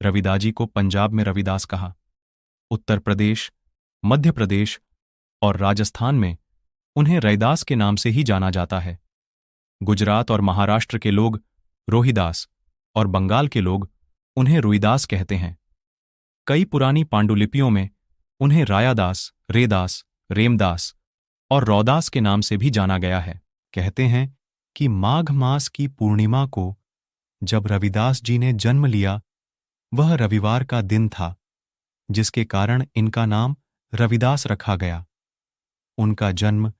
रविदाजी को पंजाब में रविदास कहा, उत्तर प्रदेश, मध्य प्रदेश और राजस्थान में उन्हें रैदास के नाम से ही जाना जाता है। गुजरात और महाराष्ट्र के लोग रोहिदास और बंगाल के लोग उन्हें रुइदास कहते हैं। कई पुरानी पांडुलिपियों में उन्हें रायादास, रेदास, रेमदास और रौदास के नाम से भी जाना गया है। कहते हैं कि माघ मास की पूर्णिमा को जब रविदास जी ने जन्म लिया, वह रविवार का दिन था, जिसके कारण इनका नाम रविदास रखा गया। उनका जन्म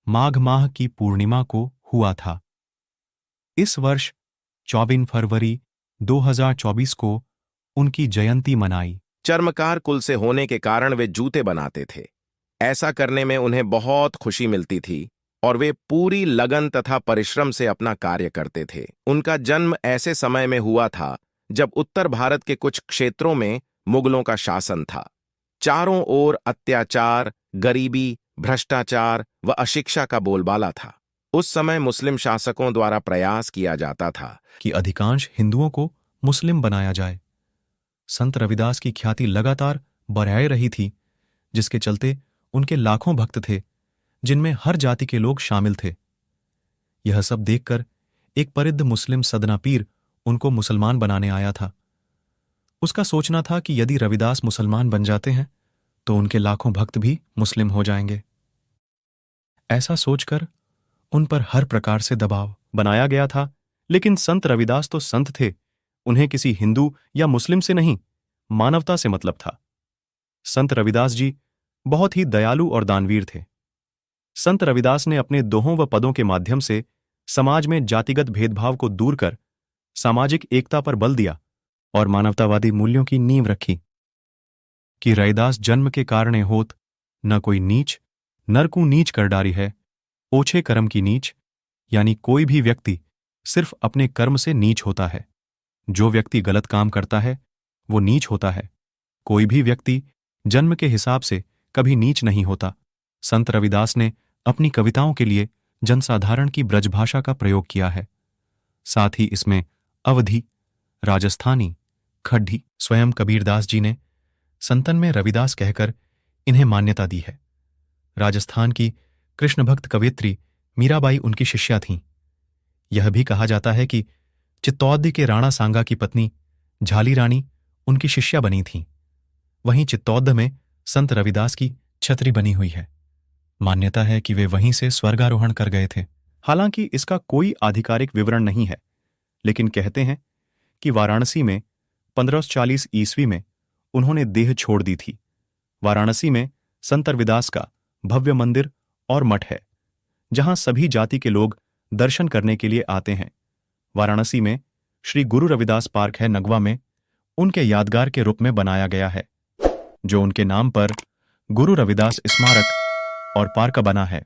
माघ माह की पूर्णिमा को हुआ था। इस वर्ष 24 फरवरी 2024 को उनकी जयंती मनाई। चर्मकार कुल से होने के कारण वे जूते बनाते थे। ऐसा करने में उन्हें बहुत खुशी मिलती थी और वे पूरी लगन तथा परिश्रम से अपना कार्य करते थे। उनका जन्म ऐसे समय में हुआ था जब उत्तर भारत के कुछ क्षेत्रों में मुगलों का शासन था। चारों ओर अत्याचार, गरीबी, भ्रष्टाचार व अशिक्षा का बोलबाला था। उस समय मुस्लिम शासकों द्वारा प्रयास किया जाता था कि अधिकांश हिंदुओं को मुस्लिम बनाया जाए। संत रविदास की ख्याति लगातार बढ़ाई रही थी, जिसके चलते उनके लाखों भक्त थे, जिनमें हर जाति के लोग शामिल थे। यह सब देखकर एक परिद्ध मुस्लिम सदना पीर उनको मुसलमान बनाने आया था। उसका सोचना था कि यदि रविदास मुसलमान बन जाते हैं तो उनके लाखों भक्त भी मुस्लिम हो जाएंगे। ऐसा सोचकर उन पर हर प्रकार से दबाव बनाया गया था, लेकिन संत रविदास तो संत थे। उन्हें किसी हिंदू या मुस्लिम से नहीं, मानवता से मतलब था। संत रविदास जी बहुत ही दयालु और दानवीर थे। संत रविदास ने अपने दोहों व पदों के माध्यम से समाज में जातिगत भेदभाव को दूर कर सामाजिक एकता पर बल दिया और मानवतावादी मूल्यों की नींव रखी कि रैदास जन्म के कारणे होत, न कोई नीच नरकू नीच कर डारी है, ओछे कर्म की नीच, यानी कोई भी व्यक्ति सिर्फ अपने कर्म से नीच होता है। जो व्यक्ति गलत काम करता है वो नीच होता है। कोई भी व्यक्ति जन्म के हिसाब से कभी नीच नहीं होता। संत रविदास ने अपनी कविताओं के लिए जनसाधारण की ब्रजभाषा का प्रयोग किया है। साथ ही इसमें अवधी, राजस्थानी, खड्डी, स्वयं कबीरदास जी ने संतन में रविदास कहकर इन्हें मान्यता दी है। राजस्थान की कृष्ण भक्त कवयित्री मीराबाई उनकी शिष्या थीं। यह भी कहा जाता है कि चित्तौद के राणा सांगा की पत्नी झाली रानी उनकी शिष्या बनी थीं। वहीं चित्तौद में संत रविदास की छतरी बनी हुई है। मान्यता है कि वे वहीं से स्वर्गारोहण कर गए थे। हालांकि इसका कोई आधिकारिक विवरण नहीं है, लेकिन कहते हैं कि वाराणसी में 1540 ईस्वी में उन्होंने देह छोड़ दी थी। वाराणसी में संत रविदास का भव्य मंदिर और मठ है, जहां सभी जाति के लोग दर्शन करने के लिए आते हैं। वाराणसी में श्री गुरु रविदास पार्क है, नगवा में उनके यादगार के रूप में बनाया गया है, जो उनके नाम पर गुरु रविदास स्मारक और पार्क बना है।